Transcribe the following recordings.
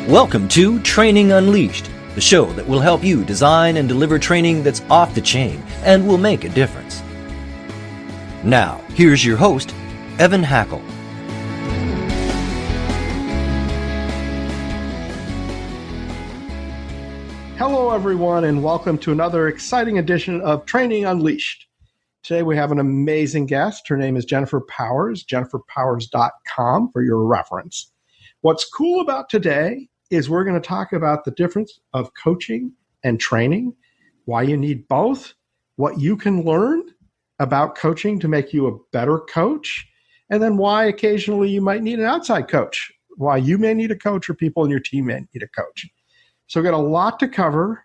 Welcome to Training Unleashed, the show that will help you design and deliver training that's off the chain and will make a difference. Now, here's your host, Evan Hackle. Hello, everyone, and welcome to another exciting edition of Training Unleashed. Today we have an amazing guest. Her name is Jennifer Powers, jenniferpowers.com for your reference. What's cool about today is we're going to talk about the difference of coaching and training, why you need both, what you can learn about coaching to make you a better coach, and then why occasionally you might need an outside coach, why you may need a coach or people in your team may need a coach. So we've got a lot to cover.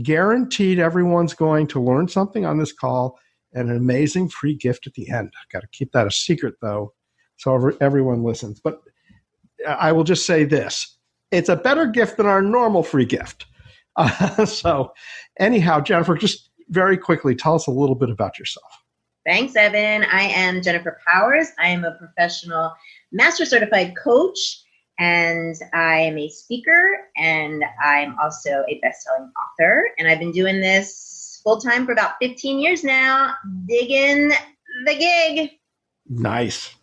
Guaranteed everyone's going to learn something on this call and an amazing free gift at the end. I've got to keep that a secret, though, so everyone listens. But I will just say this. It's a better gift than our normal free gift. So anyhow, Jennifer, just very quickly, tell us a little bit about yourself. Thanks, Evan. I am Jennifer Powers. I am a professional master certified coach, and I am a speaker, and I'm also a best-selling author. And I've been doing this full-time for about 15 years now, digging the gig. Nice.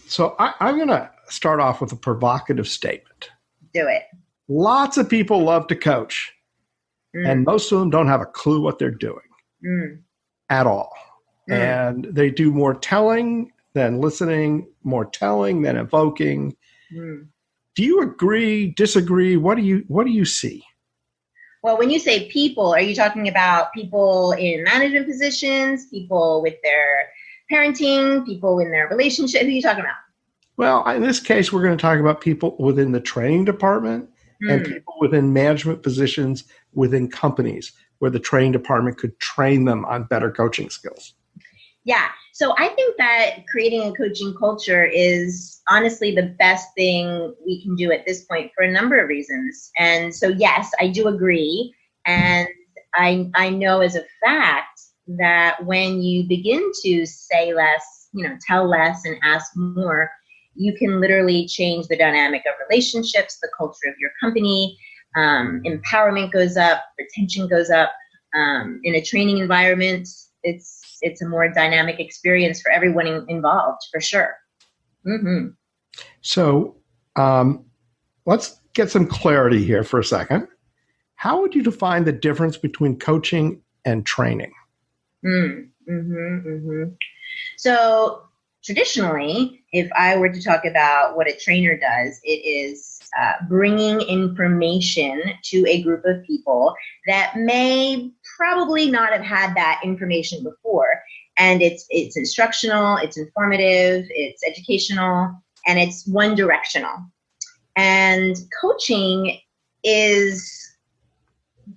So I'm going to start off with a provocative statement. Do it. Lots of people love to coach, and most of them don't have a clue what they're doing at all. And they do more telling than listening, more telling than evoking. Do you agree, disagree? What do you see? Well, when you say people, are you talking about people in management positions, people with their parenting, people in their relationship? Who are you talking about? Well, in this case, we're going to talk about people within the training department and people within management positions within companies where the training department could train them on better coaching skills. Yeah. So I think that creating a coaching culture is honestly the best thing we can do at this point for a number of reasons. And so, yes, I do agree. And I know as a fact that when you begin to say less, tell less and ask more, you can literally change the dynamic of relationships, the culture of your company. Empowerment goes up, retention goes up. In a training environment, it's a more dynamic experience for everyone involved, for sure. Mm-hmm. So let's get some clarity here for a second. How would you define the difference between coaching and training? So traditionally, if I were to talk about what a trainer does, it is bringing information to a group of people that may probably not have had that information before. And it's instructional, it's informative, it's educational, and it's one directional. And coaching is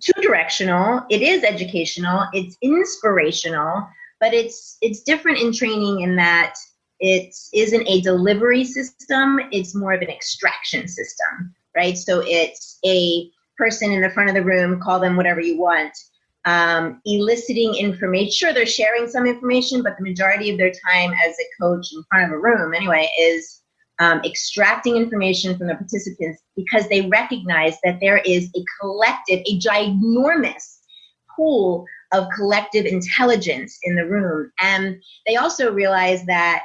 two directional. It is educational, it's inspirational, but it's different in training in that it isn't a delivery system, it's more of an extraction system, right? So it's a person in the front of the room, call them whatever you want, eliciting information. Sure, they're sharing some information, but the majority of their time as a coach in front of a room anyway is extracting information from the participants because they recognize that there is a collective, a ginormous pool of collective intelligence in the room. And they also realize that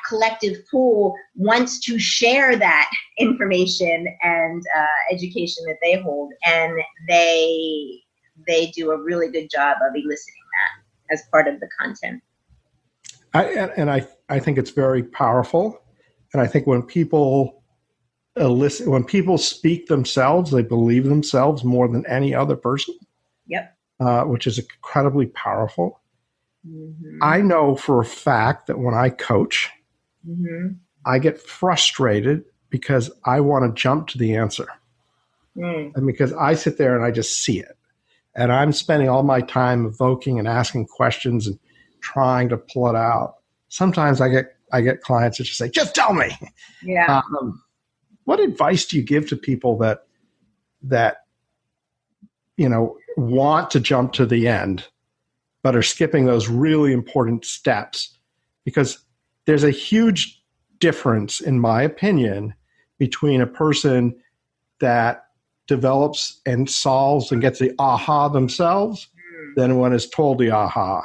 collective pool wants to share that information and education that they hold, and they do a really good job of eliciting that as part of the content. I think it's very powerful, and I think when people speak themselves, they believe themselves more than any other person. Yep. Which is incredibly powerful. I know for a fact that when I coach, I get frustrated because I want to jump to the answer. And because I sit there and I just see it. And I'm spending all my time evoking and asking questions and trying to pull it out. Sometimes I get clients that just say, just tell me. Yeah. What advice do you give to people that want to jump to the end, but are skipping those really important steps? Because there's a huge difference, in my opinion, between a person that develops and solves and gets the aha themselves than one is told the aha.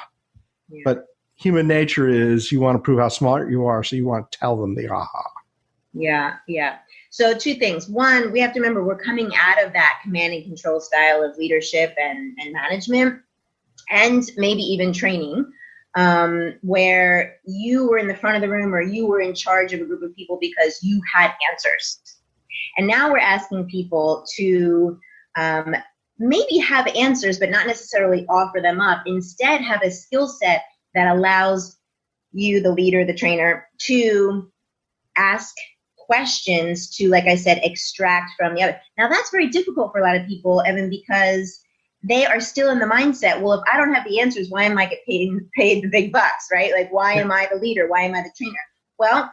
Yeah. But human nature is you want to prove how smart you are, so you want to tell them the aha. Yeah. So two things. One, we have to remember we're coming out of that command and control style of leadership and management, and maybe even training, where you were in the front of the room or you were in charge of a group of people because you had answers. And now we're asking people to maybe have answers, but not necessarily offer them up. Instead, have a skill set that allows you, the leader, the trainer, to ask questions to, like I said, extract from the other. Now, that's very difficult for a lot of people, Evan, because they are still in the mindset, well, if I don't have the answers, why am I getting paid the big bucks, right? Like, why am I the leader? Why am I the trainer? Well,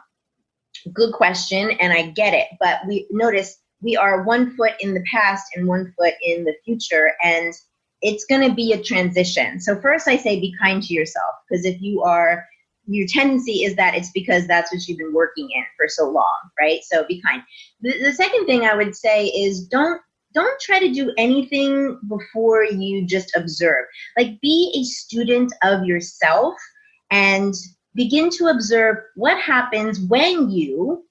good question, and I get it. But we notice we are 1 foot in the past and 1 foot in the future, and it's going to be a transition. So first I say be kind to yourself, because if you are, your tendency is that it's because that's what you've been working in for so long, right? So be kind. The second thing I would say is don't try to do anything before you just observe. Like, be a student of yourself and begin to observe what happens when you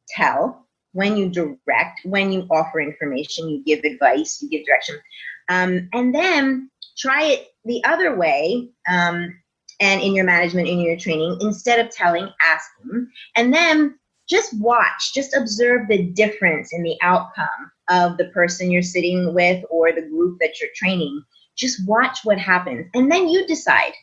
tell, when you direct, when you offer information, you give advice, you give direction. And then try it the other way, and in your management, in your training, instead of telling, asking. And then just watch, just observe the difference in the outcome of the person you're sitting with or the group that you're training. Just watch what happens. And then you decide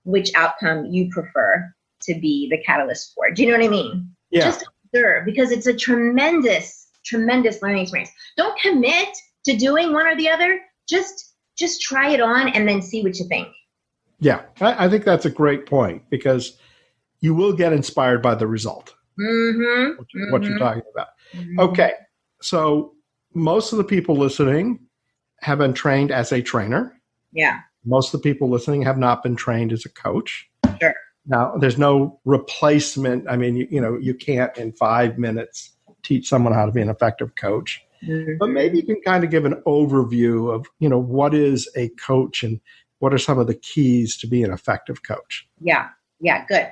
which outcome you prefer to be the catalyst for. Do you know what I mean? Yeah. Just observe, because it's a tremendous, tremendous learning experience. Don't commit to doing one or the other. Just try it on and then see what you think. Yeah, I think that's a great point, because you will get inspired by the result, what you're talking about. Mm-hmm. Okay, so most of the people listening have been trained as a trainer. Yeah. Most of the people listening have not been trained as a coach. Sure. Now, there's no replacement. I mean, you can't in 5 minutes teach someone how to be an effective coach. Mm-hmm. But maybe you can kind of give an overview of, what is a coach and what are some of the keys to be an effective coach? Yeah, good.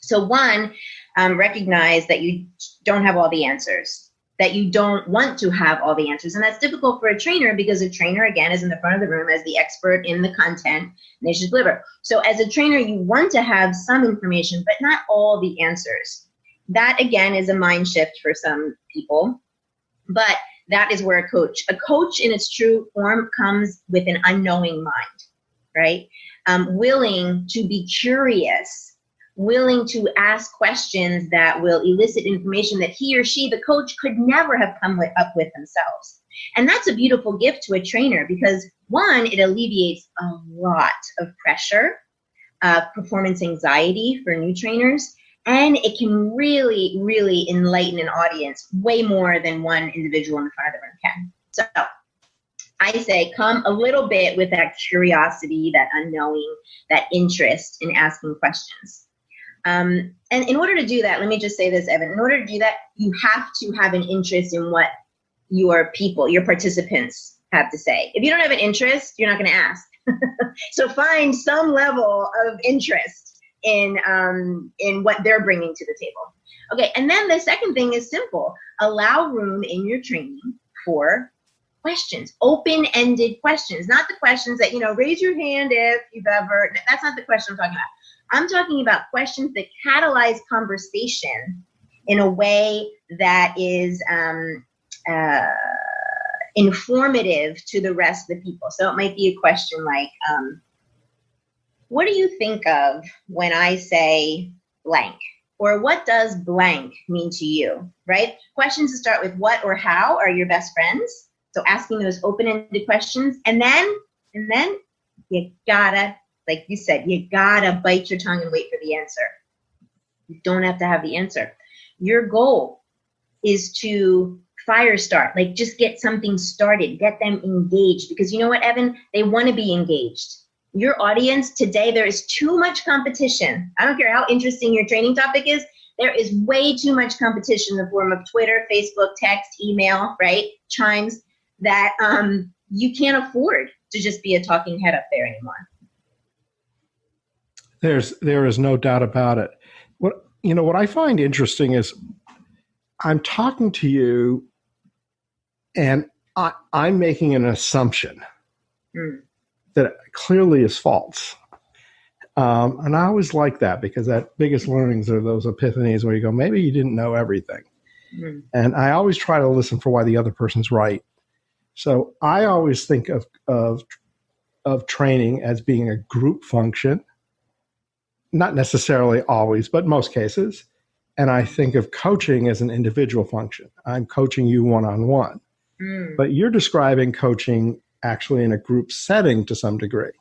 So one, recognize that you don't have all the answers, that you don't want to have all the answers. And that's difficult for a trainer, because a trainer, again, is in the front of the room as the expert in the content, and they should deliver. So as a trainer, you want to have some information, but not all the answers. That, again, is a mind shift for some people. But that is where a coach in its true form comes with an unknowing mind, right? Willing to be curious, willing to ask questions that will elicit information that he or she, the coach, could never have come up with themselves. And that's a beautiful gift to a trainer, because one, it alleviates a lot of pressure, performance anxiety for new trainers. And it can really, really enlighten an audience way more than one individual in the front of the room can. So I say come a little bit with that curiosity, that unknowing, that interest in asking questions. And in order to do that, let me just say this, Evan, in order to do that, you have to have an interest in what your people, your participants have to say. If you don't have an interest, you're not going to ask. So find some level of interest in what they're bringing to the table. Okay, and then the second thing is simple. Allow room in your training for questions, open-ended questions, not the questions that, raise your hand if you've ever, that's not the question I'm talking about. I'm talking about questions that catalyze conversation in a way that is informative to the rest of the people. So it might be a question like, what do you think of when I say blank? Or what does blank mean to you, right? Questions that start with what or how are your best friends. So asking those open-ended questions. And then you gotta, like you said, you gotta bite your tongue and wait for the answer. You don't have to have the answer. Your goal is to fire start, like just get something started, get them engaged. Because you know what, Evan? They want to be engaged. Your audience today, there is too much competition. I don't care how interesting your training topic is. There is way too much competition in the form of Twitter, Facebook, text, email, right? Chimes that you can't afford to just be a talking head up there anymore. There is no doubt about it. What I find interesting is I'm talking to you and I'm making an assumption that clearly is false. And I always like that, because that biggest learnings are those epiphanies where you go, maybe you didn't know everything. And I always try to listen for why the other person's right. So I always think of training as being a group function, not necessarily always, but most cases. And I think of coaching as an individual function. I'm coaching you one-on-one. But you're describing coaching actually in a group setting to some degree.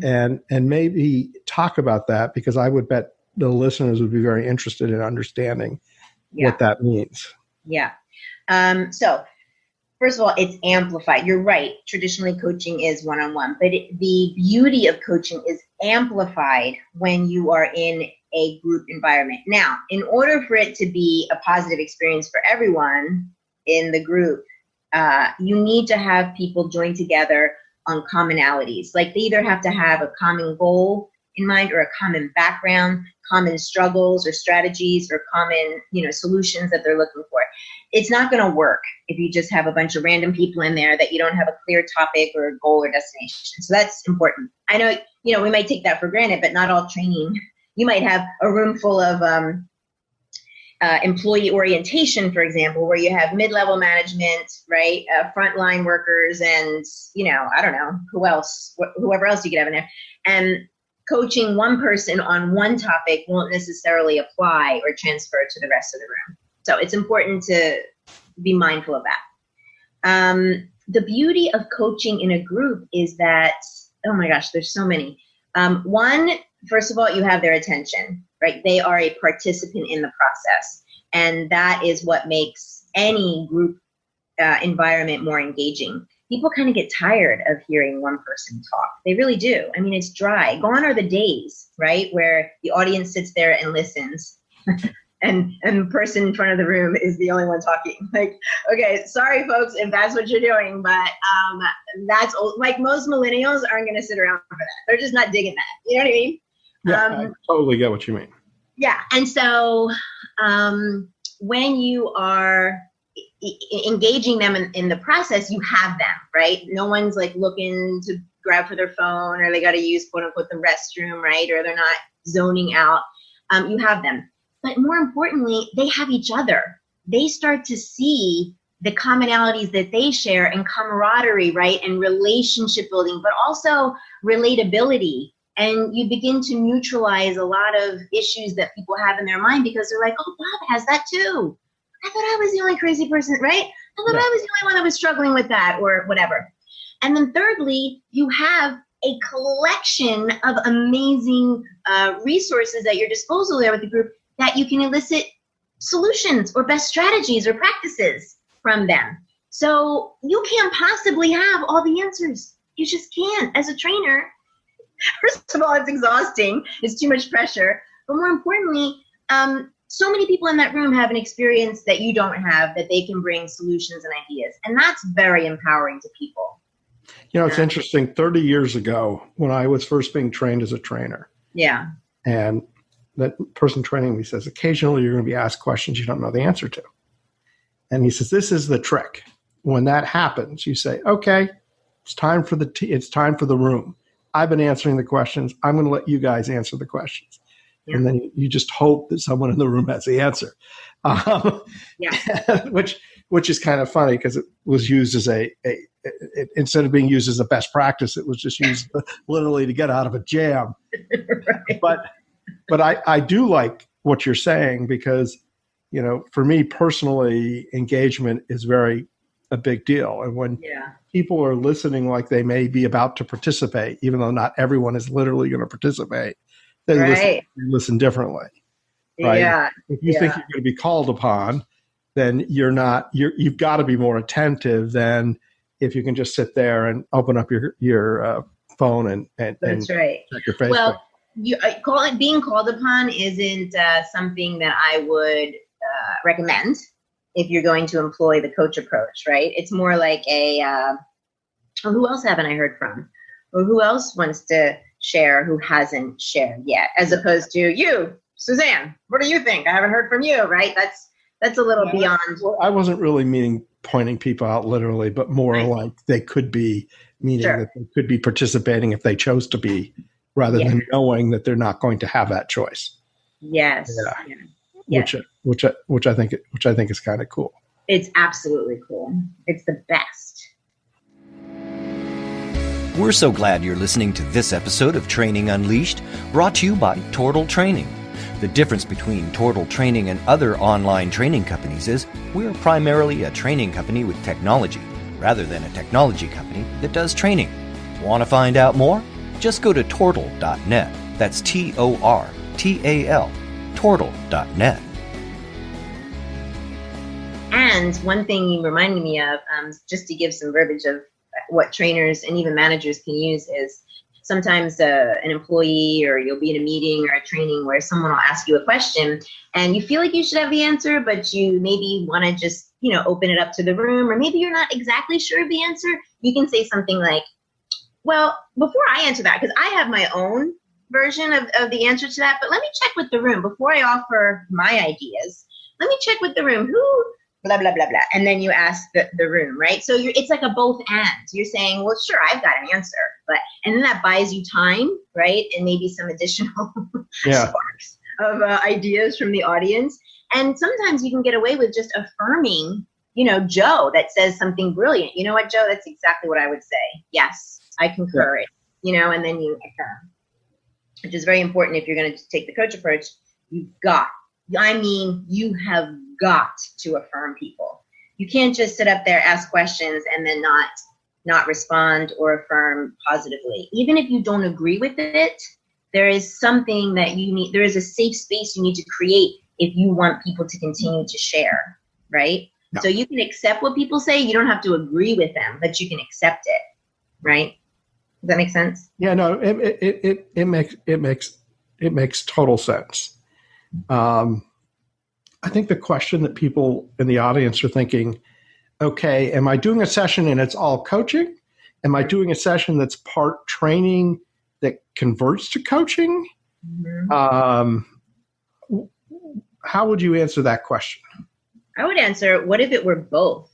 And maybe talk about that, because I would bet the listeners would be very interested in understanding what that means. Yeah. So first of all, it's amplified. You're right. Traditionally, coaching is one-on-one, but the beauty of coaching is amplified when you are in a group environment. Now, in order for it to be a positive experience for everyone in the group, you need to have people join together on commonalities. Like, they either have to have a common goal in mind, or a common background, common struggles or strategies, or common, solutions that they're looking for. It's not going to work if you just have a bunch of random people in there that you don't have a clear topic or a goal or destination. So that's important. I know, we might take that for granted, but not all training. You might have a room full of employee orientation, for example, where you have mid-level management, right? Frontline workers, and, I don't know, whoever else you could have in there. And coaching one person on one topic won't necessarily apply or transfer to the rest of the room. So it's important to be mindful of that. The beauty of coaching in a group is that, oh my gosh, there's so many. One, first of all, you have their attention, right? They are a participant in the process. And that is what makes any group environment more engaging. People kind of get tired of hearing one person talk. They really do. I mean, it's dry. Gone are the days, right, where the audience sits there and listens. And the person in front of the room is the only one talking. Like, okay, sorry, folks, if that's what you're doing, but that's like, most millennials aren't going to sit around for that. They're just not digging that. You know what I mean? Yeah, I totally get what you mean. Yeah, and so when you are engaging them in the process, you have them, right? No one's like looking to grab for their phone, or they got to use, quote unquote, the restroom, right? Or they're not zoning out. You have them. But more importantly, they have each other. They start to see the commonalities that they share, and camaraderie, right? And relationship building, but also relatability. And you begin to neutralize a lot of issues that people have in their mind, because they're like, oh, Bob has that too. I thought I was the only crazy person, right? I thought I was the only one that was struggling with that, or whatever. And then thirdly, you have a collection of amazing resources at your disposal there with the group, that you can elicit solutions or best strategies or practices from them. So you can't possibly have all the answers. You just can't. As a trainer, first of all, it's exhausting. It's too much pressure. But more importantly, so many people in that room have an experience that you don't have, that they can bring solutions and ideas. And that's very empowering to people. It's interesting. 30 years ago, when I was first being trained as a trainer. Yeah. And that person training me says, occasionally you're going to be asked questions you don't know the answer to. And he says, this is the trick. When that happens, you say, okay, it's time for the room. I've been answering the questions. I'm going to let you guys answer the questions. Yeah. And then you just hope that someone in the room has the answer. Which is kind of funny, because it was used as instead of being used as a best practice, it was just used literally to get out of a jam. Right. But I do like what you're saying, because, for me personally, engagement is a big deal. And when people are listening like they may be about to participate, even though not everyone is literally going to participate, they listen differently. Right? Yeah. If you think you're going to be called upon, then you've got to be more attentive than if you can just sit there and open up your phone and That's right. check your Facebook. Well, being called upon isn't something that I would recommend if you're going to employ the coach approach, right? It's more like oh, who else haven't I heard from? Or who else wants to share who hasn't shared yet? As opposed to you, Suzanne, what do you think? I haven't heard from you, right? That's a little beyond. Well, I wasn't really meaning pointing people out literally, but more like they could be, meaning that they could be participating if they chose to be, rather than knowing that they're not going to have that choice. Yes. Yeah. Which I think is kind of cool. It's absolutely cool. It's the best. We're so glad you're listening to this episode of Training Unleashed, brought to you by Tortal Training. The difference between Tortal Training and other online training companies is we're primarily a training company with technology, rather than a technology company that does training. Want to find out more? Just go to tortal.net. That's Tortal, tortal.net. And one thing you reminded me of, just to give some verbiage of what trainers and even managers can use, is sometimes an employee, or you'll be in a meeting or a training where someone will ask you a question and you feel like you should have the answer, but you maybe want to just, open it up to the room, or maybe you're not exactly sure of the answer. You can say something like, well, before I answer that, because I have my own version of the answer to that, but let me check with the room before I offer my ideas. Let me check with the room who blah, blah, blah, blah. And then you ask the room, right? So it's like a both and. You're saying, well, sure, I've got an answer, and then that buys you time, right? And maybe some additional sparks of ideas from the audience. And sometimes you can get away with just affirming, Joe that says something brilliant. You know what, Joe? That's exactly what I would say. Yes, I concur. And then you affirm, which is very important if you're going to take the coach approach. You have got to affirm people. You can't just sit up there, ask questions, and then not respond or affirm positively. Even if you don't agree with it, there is something that you need. There is a safe space you need to create if you want people to continue to share, right? No. So you can accept what people say. You don't have to agree with them, but you can accept it, right? Does that make sense? Yeah, no, it makes total sense. I think the question that people in the audience are thinking, okay, am I doing a session and it's all coaching? Am I doing a session that's part training that converts to coaching? Mm-hmm. How would you answer that question? I would answer, what if it were both?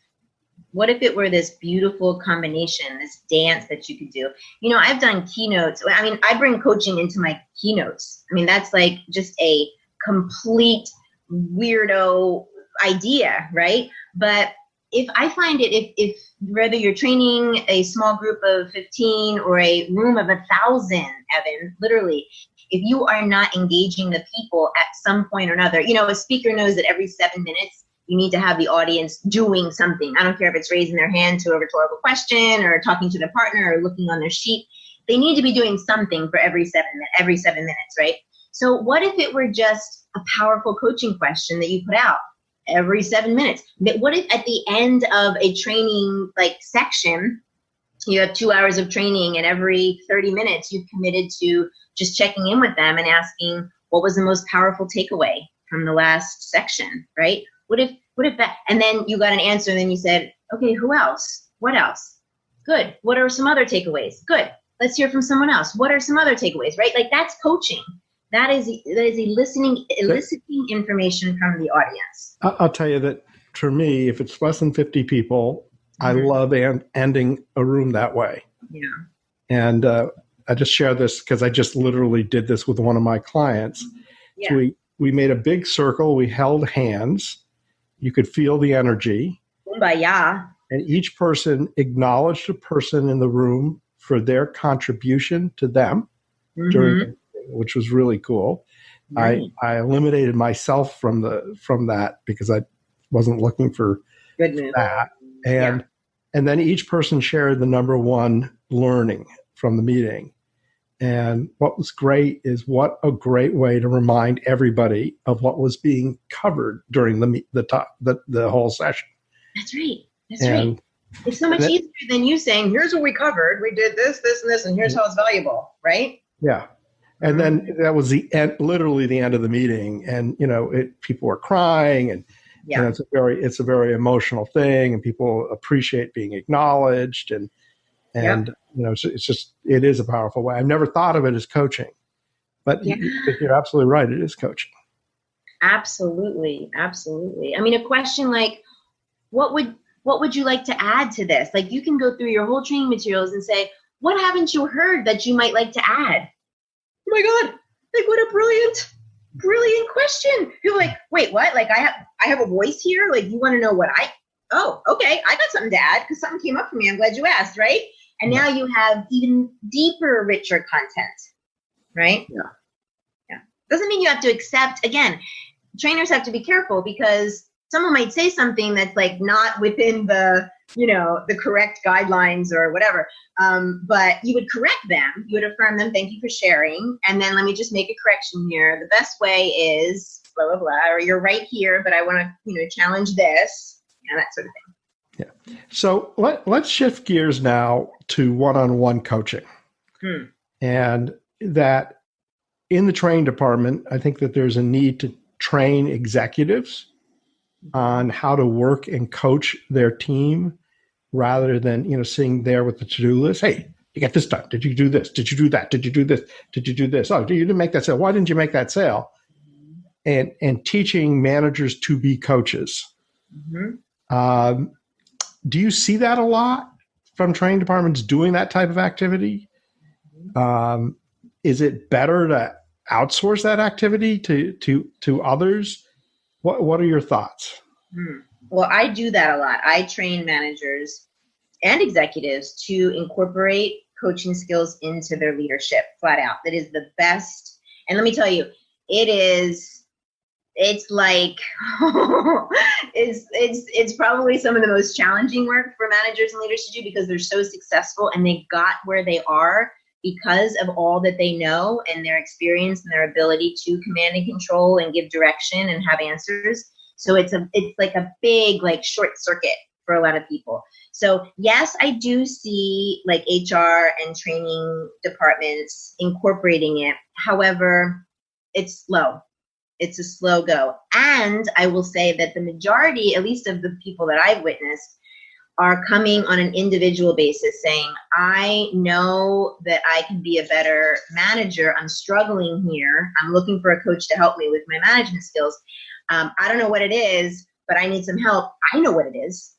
What if it were this beautiful combination, this dance that you could do? I've done keynotes. I bring coaching into my keynotes. That's like just a complete weirdo idea, right? But if I find it, if whether you're training a small group of 15 or a room of 1,000, Evan, literally, if you are not engaging the people at some point or another, a speaker knows that every 7 minutes you need to have the audience doing something. I don't care if it's raising their hand to a rhetorical question or talking to their partner or looking on their sheet. They need to be doing something for every 7 minutes, right? So what if it were just a powerful coaching question that you put out every 7 minutes? But what if at the end of a training section, you have 2 hours of training, and every 30 minutes you've committed to just checking in with them and asking, what was the most powerful takeaway from the last section, right? What if that, and then you got an answer, and then you said, okay, who else? What else? Good. What are some other takeaways? Good. Let's hear from someone else. What are some other takeaways, right? That's coaching. That is eliciting information from the audience. I'll tell you that for me, if it's less than 50 people, I love ending a room that way. Yeah. And I just share this because I just literally did this with one of my clients. Yeah. So we made a big circle. We held hands. You could feel the energy. Kumbaya. And each person acknowledged a person in the room for their contribution to them during, which was really cool. Right. I eliminated myself from that because I wasn't looking for that. And then each person shared the number one learning from the meeting. And what was great is what a great way to remind everybody of what was being covered during the whole session. That's right. Right. It's so much easier than you saying, here's what we covered. We did this, this, and this, and here's how it's valuable, right? Yeah. And then that was the end, literally the end of the meeting. And, people were crying and, Yeah. it's a very emotional thing, and people appreciate being acknowledged. And it is a powerful way. I've never thought of it as coaching, but you're absolutely right. It is coaching. Absolutely. Absolutely. I mean, a question like, what would you like to add to this? Like, you can go through your whole training materials and say, what haven't you heard that you might like to add? Oh my God, like, what a brilliant question. You're like, wait, what? Like, I have a voice here. Like, you want to know what okay, I got something to add because something came up for me. I'm glad you asked, right? And now you have even deeper, richer content, right? Yeah. Doesn't mean you have to accept, again, trainers have to be careful because someone might say something that's like not within the correct guidelines or whatever. But you would correct them. You would affirm them. Thank you for sharing. And then let me just make a correction here. The best way is blah, blah, blah, or you're right here, but I want to, challenge this, that sort of thing. Yeah. So let's shift gears now to one-on-one coaching. And that in the training department, I think that there's a need to train executives on how to work and coach their team rather than, sitting there with the to-do list. Hey, you get this done. Did you do this? Did you do that? Did you do this? Did you do this? Oh, you didn't make that sale. Why didn't you make that sale? And teaching managers to be coaches. Do you see that a lot from training departments doing that type of activity? Is it better to outsource that activity to others? What are your thoughts? Well, I do that a lot. I train managers and executives to incorporate coaching skills into their leadership flat out. That is the best. And let me tell you, it's like, it's probably some of the most challenging work for managers and leaders to do because they're so successful and they got where they are because of all that they know and their experience and their ability to command and control and give direction and have answers. So it's like a big, short circuit for a lot of people. So yes, I do see HR and training departments incorporating it. However, it's slow. It's a slow go. And I will say that the majority, at least of the people that I've witnessed, are coming on an individual basis saying, I know that I can be a better manager. I'm struggling here. I'm looking for a coach to help me with my management skills. I don't know what it is, but I need some help. I know what it is.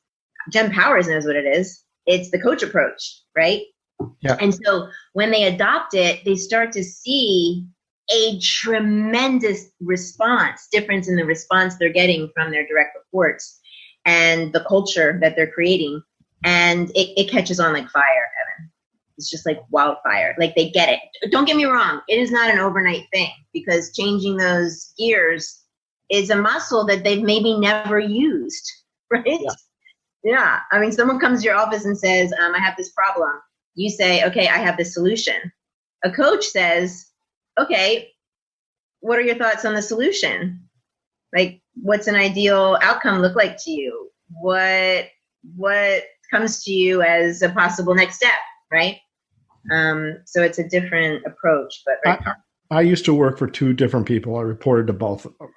Jen Powers knows what it is. It's the coach approach, right? Yeah. And so when they adopt it, they start to see a tremendous difference in the response they're getting from their direct reports and the culture that they're creating. And it catches on like fire, Evan. It's just like wildfire. Like, they get it. Don't get me wrong. It is not an overnight thing because changing those gears is a muscle that they've maybe never used, right? Yeah. I mean, someone comes to your office and says, I have this problem. You say, okay, I have this solution. A coach says, okay, what are your thoughts on the solution? Like, what's an ideal outcome look like to you? What comes to you as a possible next step, right? So it's a different approach. But I used to work for two different people. I reported to both of them.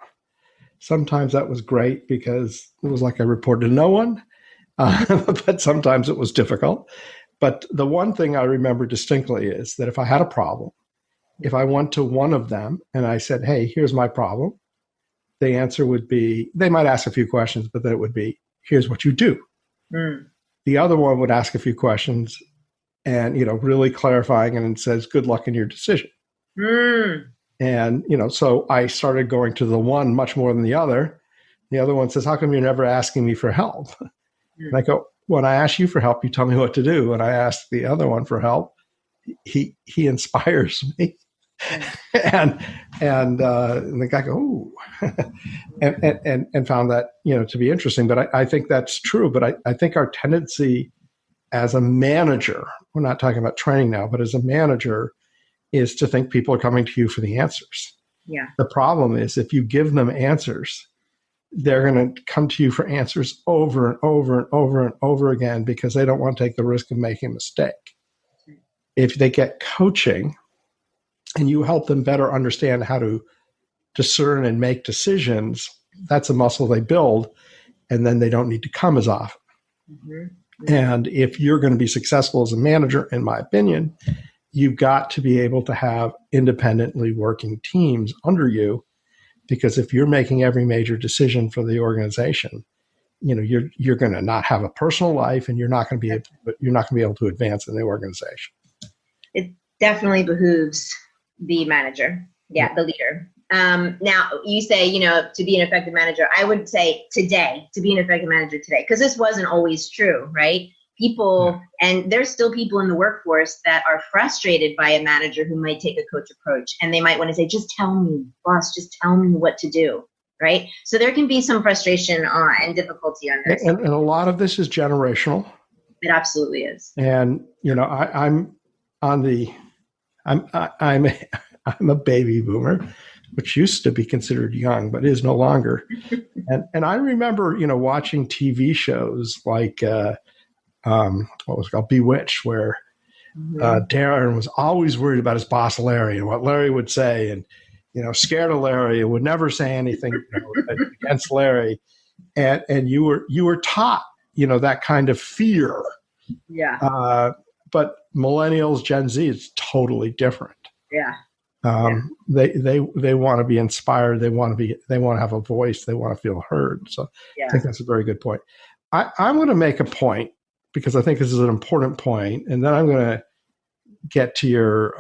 Sometimes that was great because it was like I reported to no one, but sometimes it was difficult. But the one thing I remember distinctly is that if I had a problem, if I went to one of them and I said, hey, here's my problem, the answer would be, they might ask a few questions, but then it would be, here's what you do. The other one would ask a few questions and, really clarifying and says, good luck in your decision. And, so I started going to the one much more than the other. The other one says, how come you're never asking me for help? And I go, when I ask you for help, you tell me what to do. When I ask the other one for help, he inspires me. and the guy go, ooh, and found that, to be interesting. But I think that's true. But I think our tendency as a manager, we're not talking about training now, but as a manager, is to think people are coming to you for the answers. Yeah. The problem is if you give them answers, they're going to come to you for answers over and over and over and over again because they don't want to take the risk of making a mistake. If they get coaching, and you help them better understand how to discern and make decisions, that's a muscle they build, and then they don't need to come as often. Mm-hmm. And if you're going to be successful as a manager, in my opinion, you've got to be able to have independently working teams under you, because if you're making every major decision for the organization, you're going to not have a personal life, and you're not going to be able to advance in the organization. It definitely behooves the manager, the leader. Now, you say, to be an effective manager, I would say today, to be an effective manager today, because this wasn't always true, right? People, and there's still people in the workforce that are frustrated by a manager who might take a coach approach, and they might want to say, just tell me, boss, just tell me what to do, right? So there can be some frustration and difficulty on this. And a lot of this is generational. It absolutely is. And, I'm a baby boomer, which used to be considered young, but is no longer. And I remember, watching TV shows like, what was it called, Bewitched, where Darren was always worried about his boss Larry and what Larry would say, and scared of Larry and would never say anything against Larry. And you were taught that kind of fear. Yeah. But millennials, Gen Z, is totally different. Yeah. They want to be inspired. They want to have a voice. They want to feel heard. So I think that's a very good point. I'm going to make a point, because I think this is an important point, and then I'm going to get to your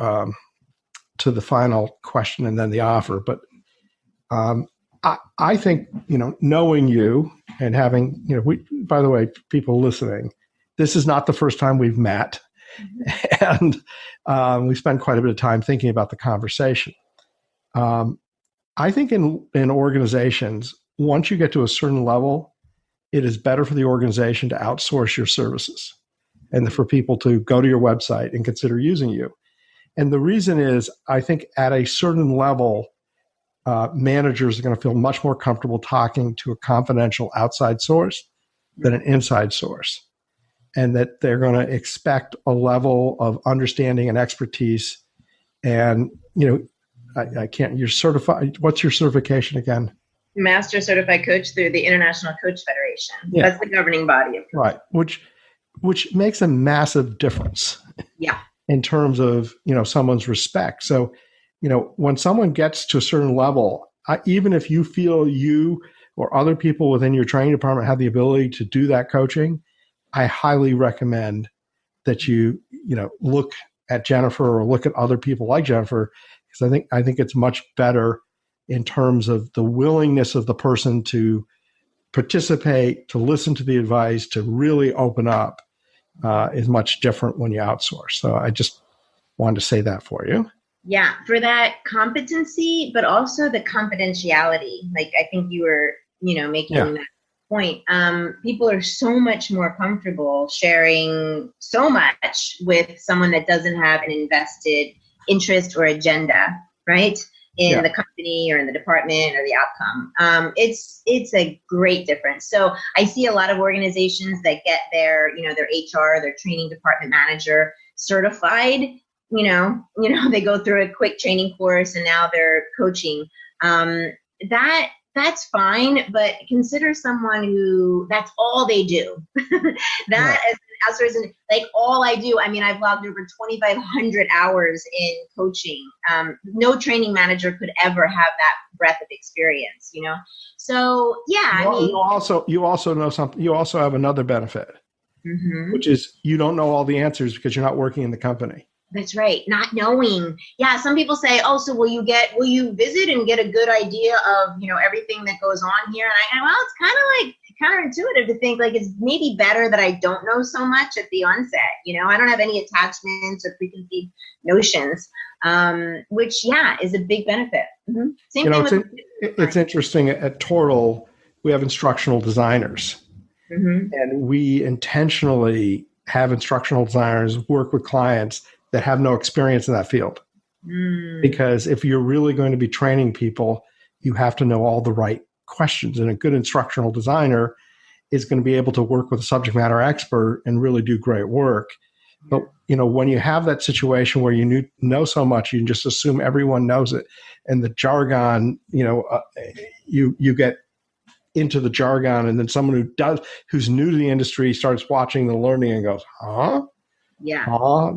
to the final question and then the offer. But I think knowing you and having by the way, people listening, this is not the first time we've met, and we spent quite a bit of time thinking about the conversation. I think in organizations, once you get to a certain level, it is better for the organization to outsource your services and for people to go to your website and consider using you. And the reason is, I think at a certain level, managers are going to feel much more comfortable talking to a confidential outside source than an inside source. And that they're going to expect a level of understanding and expertise. And, I can't, you're certified. What's your certification again? Master Certified Coach through the International Coach Federation. Yeah. That's the governing body of coaching. Right. Which makes a massive difference. Yeah. In terms of, someone's respect. So, when someone gets to a certain level, even if you feel you or other people within your training department have the ability to do that coaching, I highly recommend that you look at Jennifer or look at other people like Jennifer, because I think it's much better in terms of the willingness of the person to participate, to listen to the advice, to really open up, is much different when you outsource. So I just wanted to say that for you. Yeah, for that competency, but also the confidentiality. Like I think you were, making that point. People are so much more comfortable sharing so much with someone that doesn't have an invested interest or agenda, right? In the company or in the department or the outcome. It's a great difference. So I see a lot of organizations that get their HR, their training department manager certified, they go through a quick training course and now they're coaching. That's fine, but consider someone who that's all they do. That as an outsourcing, like all I do. I mean, I've logged over 2,500 hours in coaching. No training manager could ever have that breadth of experience, So yeah, you also know something. You also have another benefit, which is you don't know all the answers because you're not working in the company. That's right. Not knowing. Yeah. Some people say, oh, so will you visit and get a good idea of, everything that goes on here? And I go, well, it's kind of like counterintuitive to think like it's maybe better that I don't know so much at the onset. I don't have any attachments or preconceived notions, which, is a big benefit. Mm-hmm. Same thing it's interesting. At Tortal, we have instructional designers. Mm-hmm. And we intentionally have instructional designers work with clients that have no experience in that field. Because if you're really going to be training people, you have to know all the right questions. And a good instructional designer is going to be able to work with a subject matter expert and really do great work. But, when you have that situation where you know so much, you can just assume everyone knows it. And the jargon, you get into the jargon, and then someone who's new to the industry starts watching the learning and goes, huh? Yeah.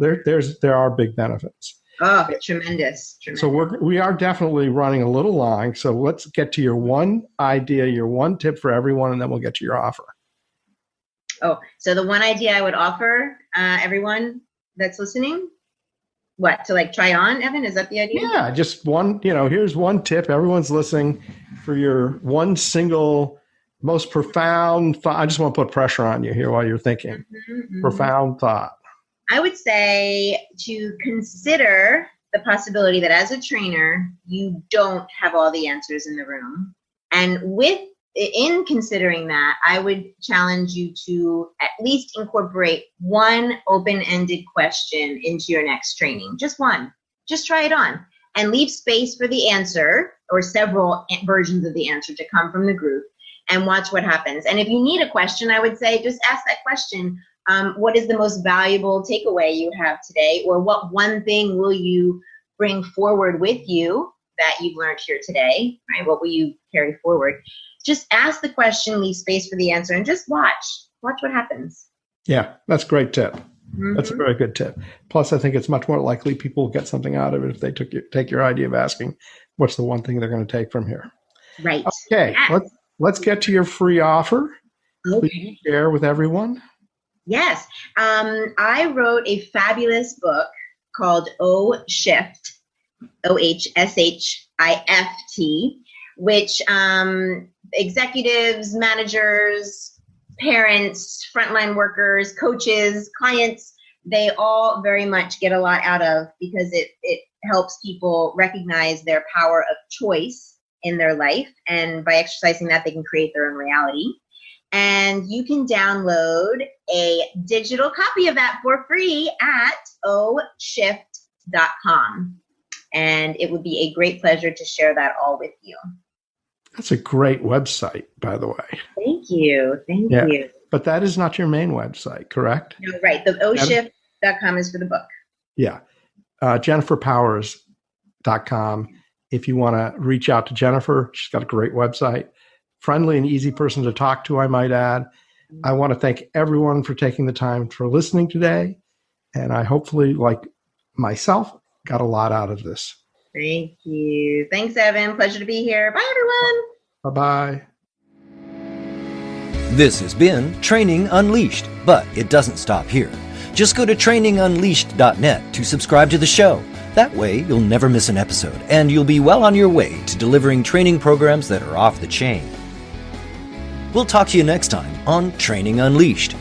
There are big benefits. Oh, tremendous. So we are definitely running a little long. So let's get to your one idea, your one tip for everyone, and then we'll get to your offer. Oh, so the one idea I would offer everyone that's listening, what, to try on, Evan? Is that the idea? Yeah, just one, here's one tip. Everyone's listening for your one single, most profound thought. I just want to put pressure on you here while you're thinking. Profound thought. I would say to consider the possibility that as a trainer, you don't have all the answers in the room. And in considering that, I would challenge you to at least incorporate one open-ended question into your next training. Just one. Just try it on. And leave space for the answer or several versions of the answer to come from the group, and watch what happens. And if you need a question, I would say just ask that question. What is the most valuable takeaway you have today? Or what one thing will you bring forward with you that you've learned here today, right? What will you carry forward? Just ask the question, leave space for the answer, and just watch what happens. Yeah, that's a great tip. That's a very good tip. Plus, I think it's much more likely people will get something out of it if they take your idea of asking, what's the one thing they're going to take from here? Right. Okay, yes. let's get to your free offer. Okay. Please share with everyone. Yes. I wrote a fabulous book called O-Shift, O-H-S-H-I-F-T, which executives, managers, parents, frontline workers, coaches, clients, they all very much get a lot out of, because it helps people recognize their power of choice in their life. And by exercising that, they can create their own reality. And you can download a digital copy of that for free at oshift.com. And it would be a great pleasure to share that all with you. That's a great website, by the way. Thank you. Thank you. But that is not your main website, correct? No, right. The oshift.com is for the book. Yeah. JenniferPowers.com. If you want to reach out to Jennifer, she's got a great website. Friendly and easy person to talk to, I might add. I want to thank everyone for taking the time for listening today. And I hopefully, like myself, got a lot out of this. Thank you. Thanks, Evan. Pleasure to be here. Bye, everyone. Bye-bye. This has been Training Unleashed, but it doesn't stop here. Just go to trainingunleashed.net to subscribe to the show. That way, you'll never miss an episode, and you'll be well on your way to delivering training programs that are off the chain. We'll talk to you next time on Training Unleashed.